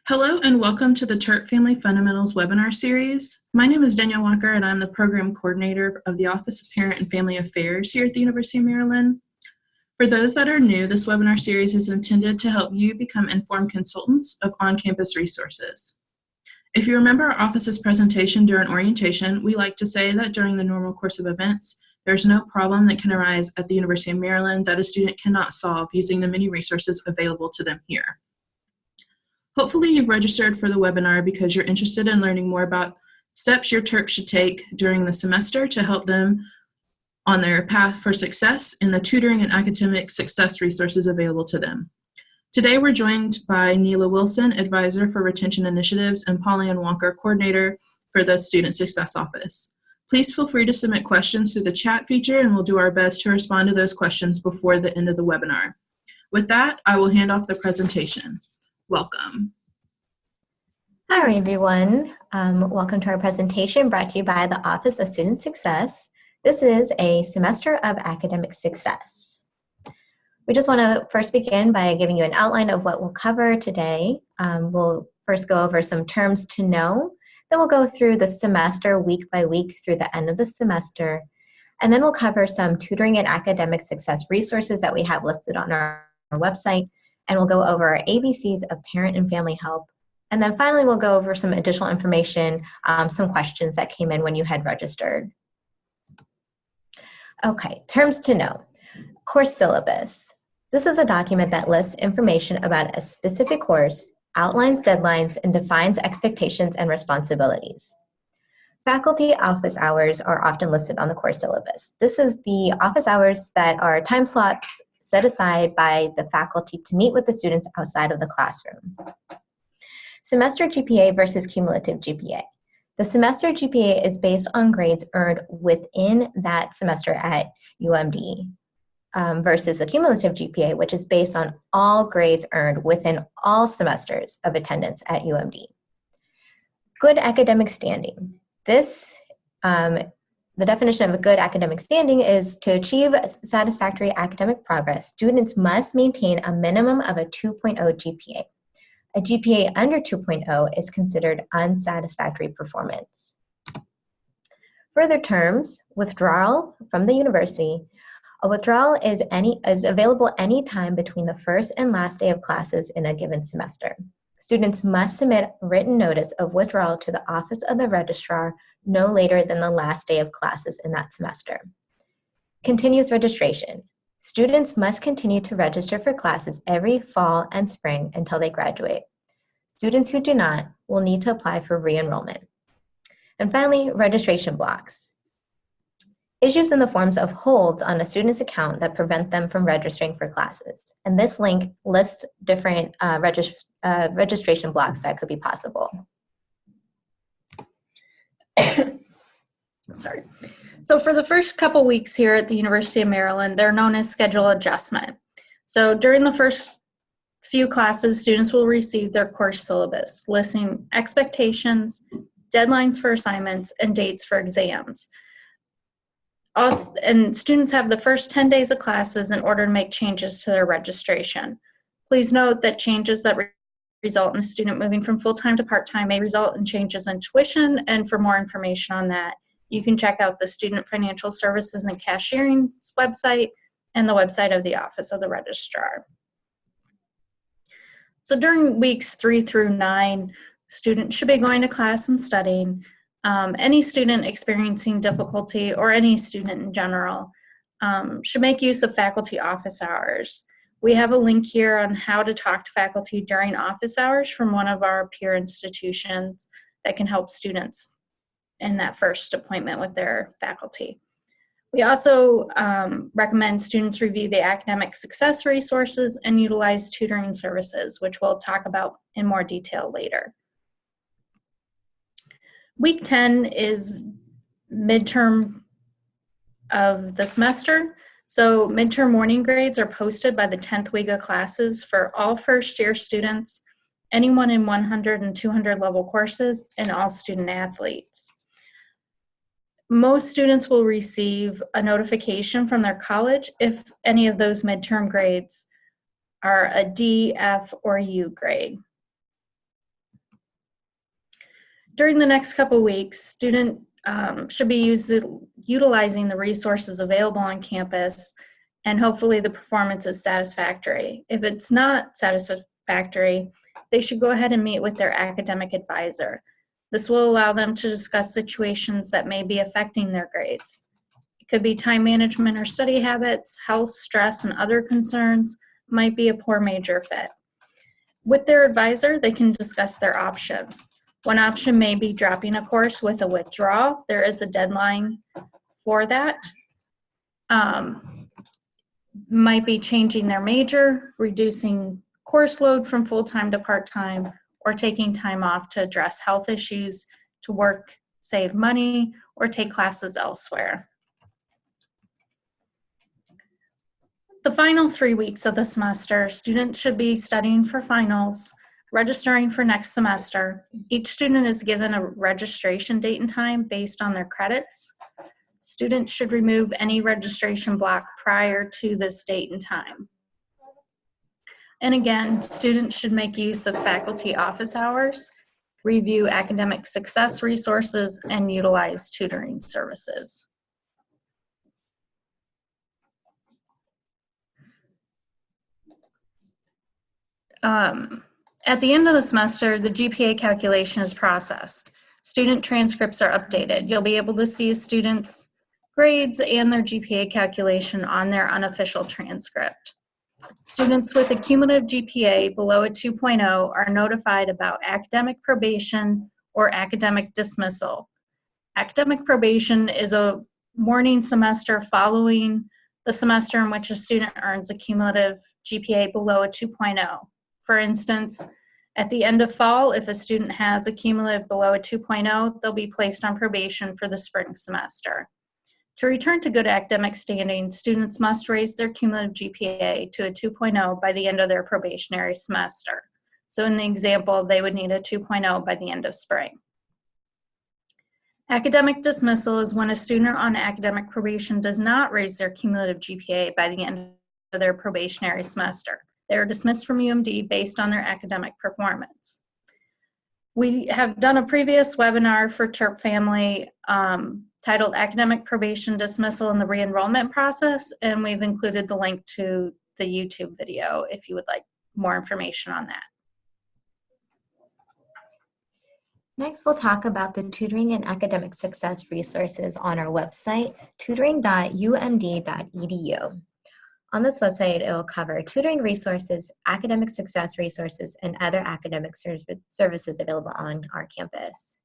Hello and welcome to the Terp Family Fundamentals webinar series. My name is Danielle Walker and I'm the Program Coordinator of the Office of Parent and Family Affairs here at the University of Maryland. For those that are new, this webinar series is intended to help you become informed consultants of on-campus resources. If you remember our office's presentation during orientation, we like to say that during the normal course of events, there's no problem that can arise at the University of Maryland that a student cannot solve using the many resources available to them here. Hopefully you've registered for the webinar because you're interested in learning more about steps your Terp should take during the semester to help them on their path for success in the tutoring and academic success resources available to them. Today we're joined by Neela Wilson, Advisor for Retention Initiatives, and Pauline Walker, Coordinator for the Student Success Office. Please feel free to submit questions through the chat feature and we'll do our best to respond to those questions before the end of the webinar. With that, I will hand off the presentation. Welcome. Hi everyone, welcome to our presentation brought to you by the Office of Student Success. This is a semester of academic success. We just want to first begin by giving you an outline of what we'll cover today. We'll first go over some terms to know, then we'll go through the semester week by week through the end of the semester, and then we'll cover some tutoring and academic success resources that we have listed on our website. And we'll go over ABCs of parent and family help. And then finally, we'll go over some additional information, some questions that came in when you had registered. Okay, terms to know. Course syllabus. This is a document that lists information about a specific course, outlines deadlines, and defines expectations and responsibilities. Faculty office hours are often listed on the course syllabus. This is the office hours that are time slots set aside by the faculty to meet with the students outside of the classroom. Semester GPA versus cumulative GPA. The semester GPA is based on grades earned within that semester at UMD versus the cumulative GPA, which is based on all grades earned within all semesters of attendance at UMD. Good academic standing. The definition of a good academic standing is to achieve satisfactory academic progress, students must maintain a minimum of a 2.0 GPA. A GPA under 2.0 is considered unsatisfactory performance. Further terms, withdrawal from the university. A withdrawal is available any time between the first and last day of classes in a given semester. Students must submit written notice of withdrawal to the Office of the Registrar no later than the last day of classes in that semester. Continuous registration. Students must continue to register for classes every fall and spring until they graduate. Students who do not will need to apply for re-enrollment. And finally, registration blocks. Issues in the forms of holds on a student's account that prevent them from registering for classes. And this link lists different registration blocks that could be possible. Sorry. So for the first couple weeks here at the University of Maryland, they're known as schedule adjustment. So during the first few classes, students will receive their course syllabus, listing expectations, deadlines for assignments, and dates for exams. And students have the first 10 days of classes in order to make changes to their registration. Please note that changes that result in a student moving from full-time to part-time may result in changes in tuition, and for more information on that, you can check out the Student Financial Services and Cashiering website and the website of the Office of the Registrar. So during weeks 3 through 9, students should be going to class and studying. Any student experiencing difficulty, or any student in general, should make use of faculty office hours. We have a link here on how to talk to faculty during office hours from one of our peer institutions that can help students in that first appointment with their faculty. We also recommend students review the academic success resources and utilize tutoring services, which we'll talk about in more detail later. Week 10 is midterm of the semester. So midterm morning grades are posted by the 10th week of classes for all first year students, anyone in 100 and 200 level courses, and all student athletes. Most students will receive a notification from their college if any of those midterm grades are a D, F, or U grade. During the next couple weeks, student should be utilizing the resources available on campus, and hopefully the performance is satisfactory. If it's not satisfactory, they should go ahead and meet with their academic advisor. This will allow them to discuss situations that may be affecting their grades. It could be time management or study habits, health, stress, and other concerns might be a poor major fit. With their advisor, they can discuss their options. One option may be dropping a course with a withdrawal. There is a deadline for that. Might be changing their major, reducing course load from full-time to part-time, or taking time off to address health issues, to work, save money, or take classes elsewhere. The final 3 weeks of the semester, students should be studying for finals, registering for next semester. Each student is given a registration date and time based on their credits. Students should remove any registration block prior to this date and time. And again, students should make use of faculty office hours, review academic success resources, and utilize tutoring services. At the end of the semester, the GPA calculation is processed. Student transcripts are updated. You'll be able to see students' grades and their GPA calculation on their unofficial transcript. Students with a cumulative GPA below a 2.0 are notified about academic probation or academic dismissal. Academic probation is a morning semester following the semester in which a student earns a cumulative GPA below a 2.0. For instance, at the end of fall, if a student has a cumulative below a 2.0, they'll be placed on probation for the spring semester. To return to good academic standing, students must raise their cumulative GPA to a 2.0 by the end of their probationary semester. So in the example, they would need a 2.0 by the end of spring. Academic dismissal is when a student on academic probation does not raise their cumulative GPA by the end of their probationary semester. They are dismissed from UMD based on their academic performance. We have done a previous webinar for Terp family titled Academic Probation Dismissal and the Re-enrollment Process, and we've included the link to the YouTube video if you would like more information on that. Next, we'll talk about the tutoring and academic success resources on our website, tutoring.umd.edu. On this website, it will cover tutoring resources, academic success resources, and other academic services available on our campus.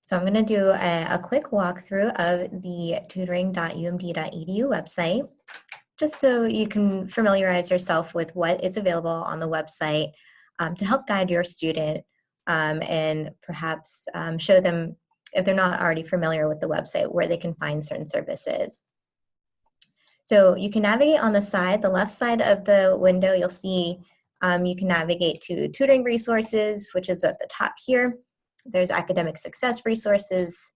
So I'm going to do a quick walkthrough of the tutoring.umd.edu website, just so you can familiarize yourself with what is available on the website to help guide your student and perhaps show them, if they're not already familiar with the website, where they can find certain services. So you can navigate on the side, the left side of the window, you'll see you can navigate to tutoring resources, which is at the top here. There's academic success resources,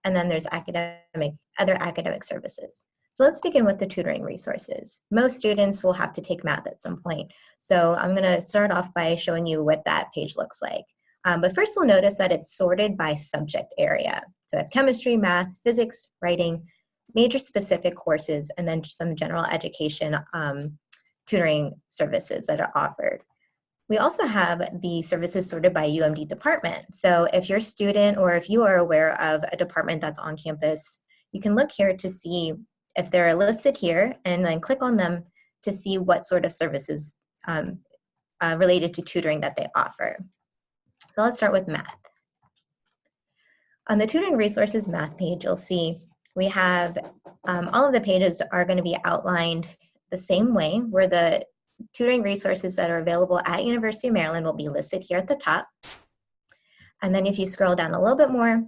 and then there's other academic services. So let's begin with the tutoring resources. Most students will have to take math at some point. So I'm gonna start off by showing you what that page looks like. But first you'll notice that it's sorted by subject area. So I have chemistry, math, physics, writing, major specific courses, and then some general education tutoring services that are offered. We also have the services sorted by UMD department. So if you're a student or if you are aware of a department that's on campus, you can look here to see if they're listed here and then click on them to see what sort of services related to tutoring that they offer. So let's start with math. On the tutoring resources math page, you'll see we have all of the pages are going to be outlined the same way, where the tutoring resources that are available at University of Maryland will be listed here at the top. And then if you scroll down a little bit more,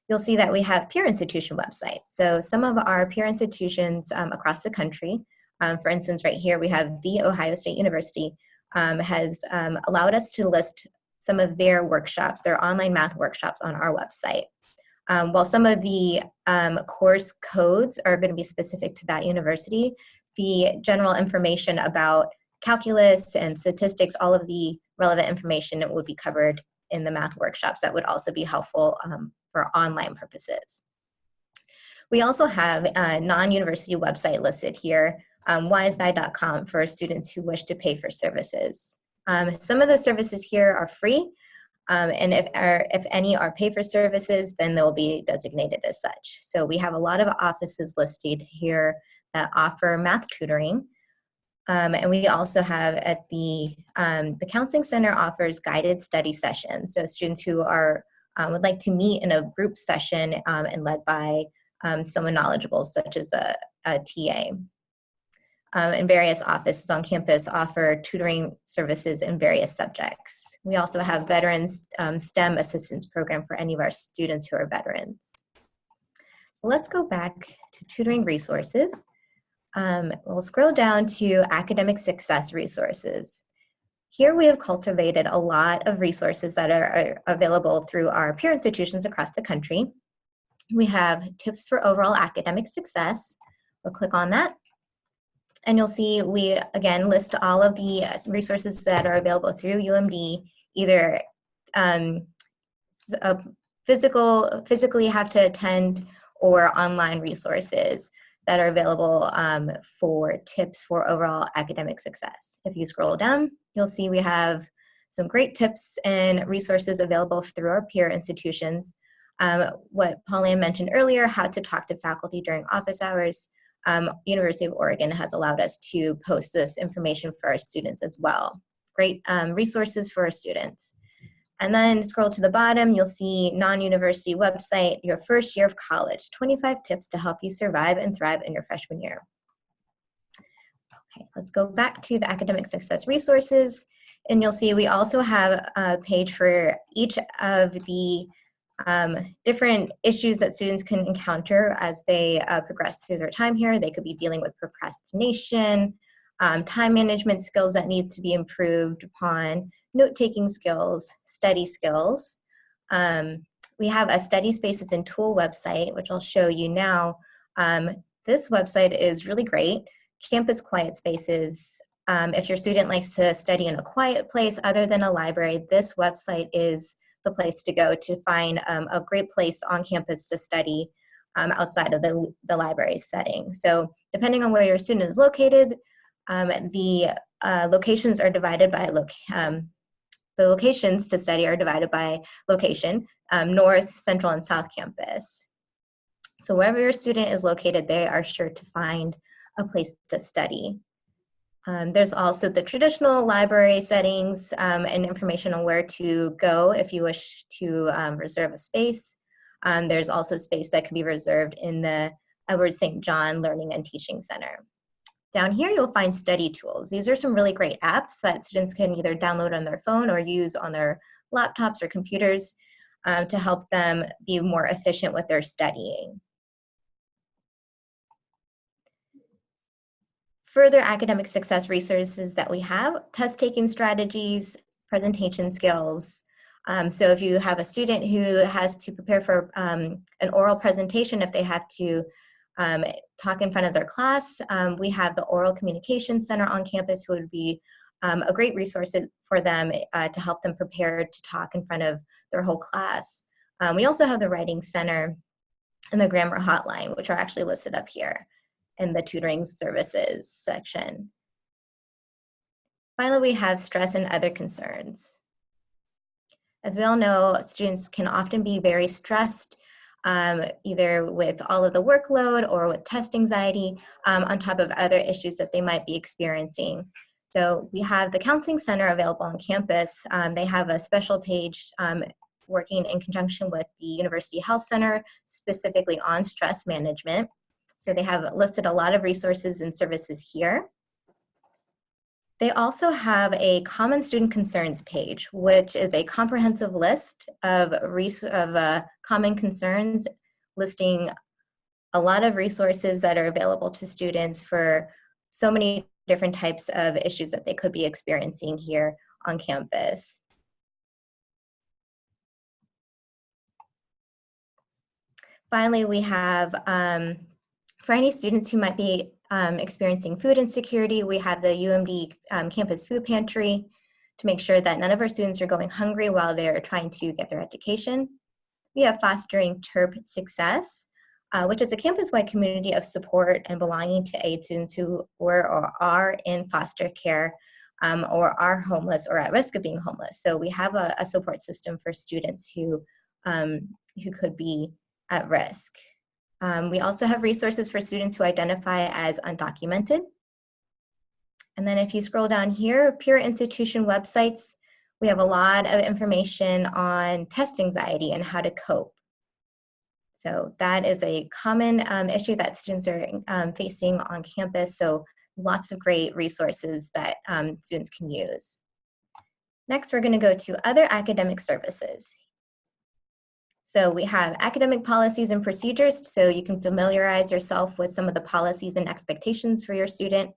you'll see that we have peer institution websites. So some of our peer institutions across the country, for instance, right here we have The Ohio State University, has allowed us to list some of their workshops, their online math workshops on our website. While some of the course codes are going to be specific to that university, the general information about calculus and statistics, all of the relevant information would be covered in the math workshops that would also be helpful for online purposes. We also have a non-university website listed here, wisedi.com, for students who wish to pay for services. Some of the services here are free, and if any are pay for services, then they'll be designated as such. So we have a lot of offices listed here that offer math tutoring. And we also have at the Counseling Center offers guided study sessions. So students who are would like to meet in a group session and led by someone knowledgeable, such as a TA. And various offices on campus offer tutoring services in various subjects. We also have Veterans STEM Assistance Program for any of our students who are veterans. So let's go back to Tutoring Resources. We'll scroll down to Academic Success Resources. Here we have cultivated a lot of resources that are available through our peer institutions across the country. We have tips for overall academic success. We'll click on that. And you'll see we, again, list all of the resources that are available through UMD, either physically have to attend or online resources that are available for tips for overall academic success. If you scroll down, you'll see we have some great tips and resources available through our peer institutions. What Pauline mentioned earlier, how to talk to faculty during office hours. University of Oregon has allowed us to post this information for our students as well. Great resources for our students. And then scroll to the bottom, you'll see non-university website, your first year of college, 25 tips to help you survive and thrive in your freshman year. Okay, let's go back to the academic success resources. And you'll see we also have a page for each of the different issues that students can encounter as they progress through their time here. They could be dealing with procrastination, time management skills that need to be improved upon, note-taking skills, study skills. We have a Study Spaces and Tool website, which I'll show you now. This website is really great. Campus Quiet Spaces. If your student likes to study in a quiet place other than a library, this website is the place to go to find a great place on campus to study outside of the library setting. So depending on where your student is located, the locations are divided by the locations to study are divided by location, North, Central, and South Campus. So wherever your student is located, they are sure to find a place to study. There's also the traditional library settings and information on where to go if you wish to reserve a space. There's also space that can be reserved in the Edward St. John Learning and Teaching Center. Down here, you'll find study tools. These are some really great apps that students can either download on their phone or use on their laptops or computers to help them be more efficient with their studying. Further academic success resources that we have, test-taking strategies, presentation skills. So if you have a student who has to prepare for an oral presentation, if they have to talk in front of their class, we have the Oral Communication Center on campus, who would be a great resource for them to help them prepare to talk in front of their whole class. We also have the Writing Center and the Grammar Hotline, which are actually listed up here in the Tutoring Services section. Finally, we have stress and other concerns. As we all know, students can often be very stressed, either with all of the workload or with test anxiety, on top of other issues that they might be experiencing. So we have the Counseling Center available on campus. They have a special page working in conjunction with the University Health Center, specifically on stress management. So they have listed a lot of resources and services here. They also have a Common Student Concerns page, which is a comprehensive list of common concerns, listing a lot of resources that are available to students for so many different types of issues that they could be experiencing here on campus. Finally, we have, for any students who might be experiencing food insecurity, we have the UMD Campus Food Pantry to make sure that none of our students are going hungry while they're trying to get their education. We have fostering Terp success, which is a campus-wide community of support and belonging to aid students who were or are in foster care or are homeless or at risk of being homeless. So we have a support system for students who could be at risk. We also have resources for students who identify as undocumented. And then if you scroll down here, peer institution websites, we have a lot of information on test anxiety and how to cope. So that is a common issue that students are facing on campus. So lots of great resources that students can use. Next, we're going to go to other academic services. So we have academic policies and procedures, so you can familiarize yourself with some of the policies and expectations for your student.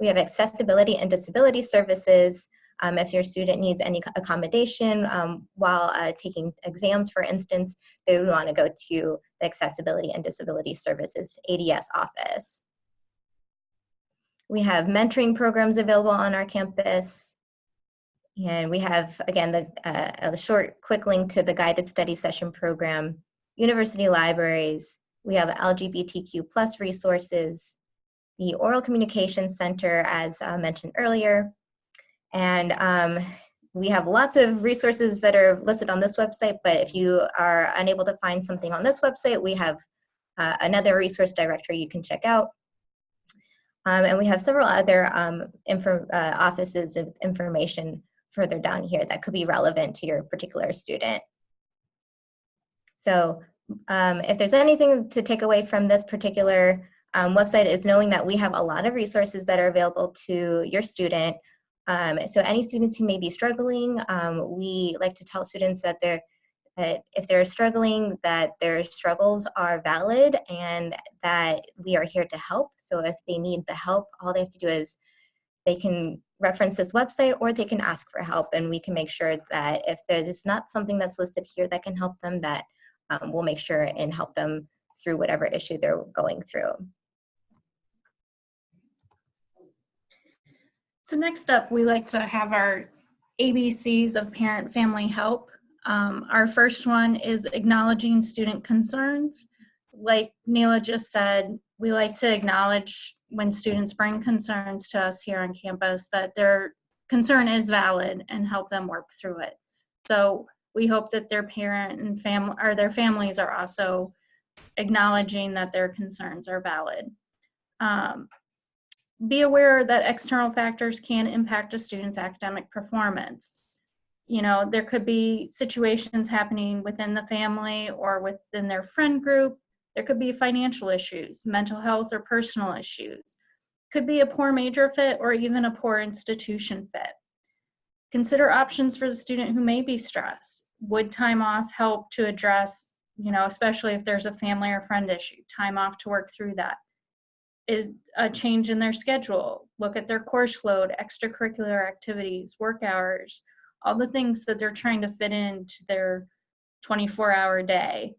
We have accessibility and disability services. If your student needs any accommodation while taking exams, for instance, they would want to go to the Accessibility and Disability Services ADS office. We have mentoring programs available on our campus. And we have, again, a short, quick link to the guided study session program, university libraries. We have LGBTQ+ resources, the Oral Communication Center, as mentioned earlier. And we have lots of resources that are listed on this website, but if you are unable to find something on this website, we have another resource directory you can check out. And we have several other offices and information further down here that could be relevant to your particular student. So if there's anything to take away from this particular website, is knowing that we have a lot of resources that are available to your student. So any students who may be struggling, we like to tell students that if they're struggling, that their struggles are valid and that we are here to help. So if they need the help, all they have to do is they can reference this website or they can ask for help, and we can make sure that if there's not something that's listed here that can help them, that we'll make sure and help them through whatever issue they're going through. So next up, we like to have our ABCs of parent-family help. Our first one is acknowledging student concerns. Like Neela just said, we like to acknowledge when students bring concerns to us here on campus that their concern is valid and help them work through it. So we hope that their parent and family or their families are also acknowledging that their concerns are valid. Be aware that external factors can impact a student's academic performance. You know, there could be situations happening within the family or within their friend group. There could be financial issues, mental health or personal issues. Could be a poor major fit or even a poor institution fit. Consider options for the student who may be stressed. Would time off help to address, you know, especially if there's a family or friend issue, time off to work through that? Is a change in their schedule. Look at their course load, extracurricular activities, work hours, all the things that they're trying to fit into their 24-hour day.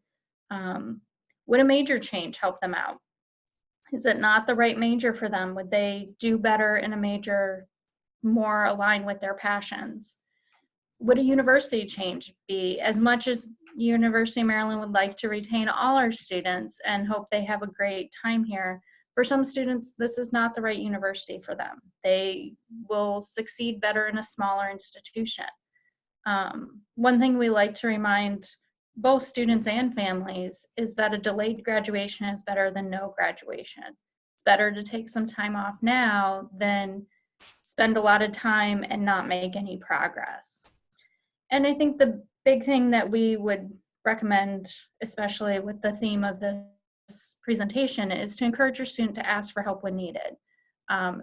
Would a major change help them out? Is it not the right major for them? Would they do better in a major more aligned with their passions? Would a university change be, as much as University of Maryland would like to retain all our students and hope they have a great time here, for some students, this is not the right university for them. They will succeed better in a smaller institution. One thing we like to remind both students and families is that a delayed graduation is better than no graduation. It's better to take some time off now than spend a lot of time and not make any progress. And I think the big thing that we would recommend, especially with the theme of this presentation, is to encourage your student to ask for help when needed.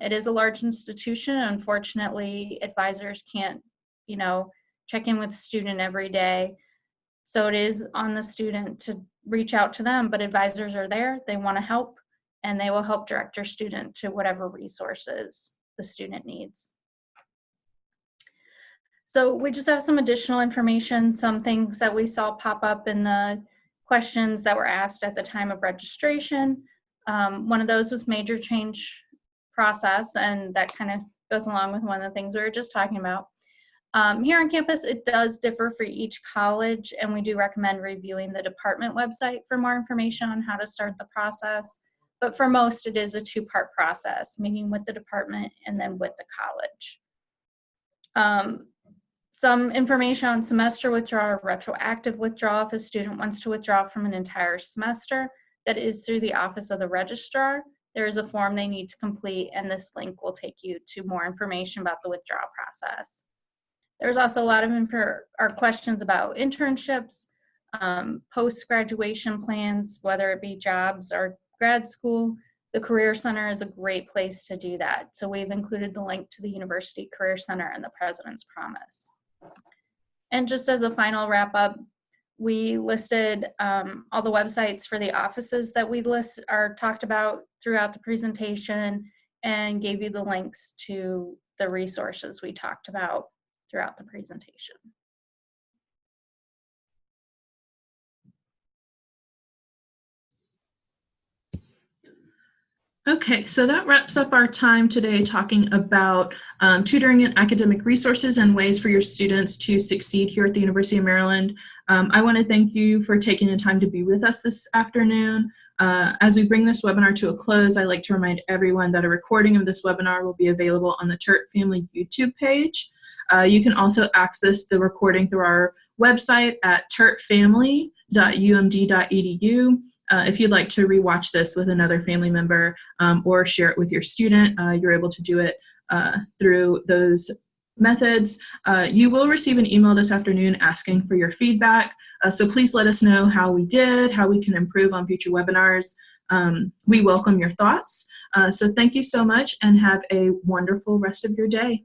It is a large institution. Unfortunately, advisors can't, you know, check in with the student every day. So it is on the student to reach out to them, but advisors are there, they want to help, and they will help direct your student to whatever resources the student needs. So we just have some additional information, some things that we saw pop up in the questions that were asked at the time of registration. One of those was major change process, and that kind of goes along with one of the things we were just talking about. Here on campus, it does differ for each college, and we do recommend reviewing the department website for more information on how to start the process. But for most, it is a two-part process, meeting with the department and then with the college. Some information on semester withdrawal or retroactive withdrawal if a student wants to withdraw from an entire semester. That is through the Office of the Registrar. There is a form they need to complete, and this link will take you to more information about the withdrawal process. There's also a lot of questions about internships, post-graduation plans, whether it be jobs or grad school. The Career Center is a great place to do that. So we've included the link to the University Career Center in the President's Promise. And just as a final wrap up, we listed all the websites for the offices that we talked about throughout the presentation, and gave you the links to the resources we talked about throughout the presentation. Okay, so that wraps up our time today talking about tutoring and academic resources and ways for your students to succeed here at the University of Maryland. I want to thank you for taking the time to be with us this afternoon. As we bring this webinar to a close, I'd like to remind everyone that a recording of this webinar will be available on the Terp Family YouTube page. You can also access the recording through our website at terpfamily.umd.edu. If you'd like to rewatch this with another family member or share it with your student, you're able to do it through those methods. You will receive an email this afternoon asking for your feedback. So please let us know how we did, how we can improve on future webinars. We welcome your thoughts. So thank you so much and have a wonderful rest of your day.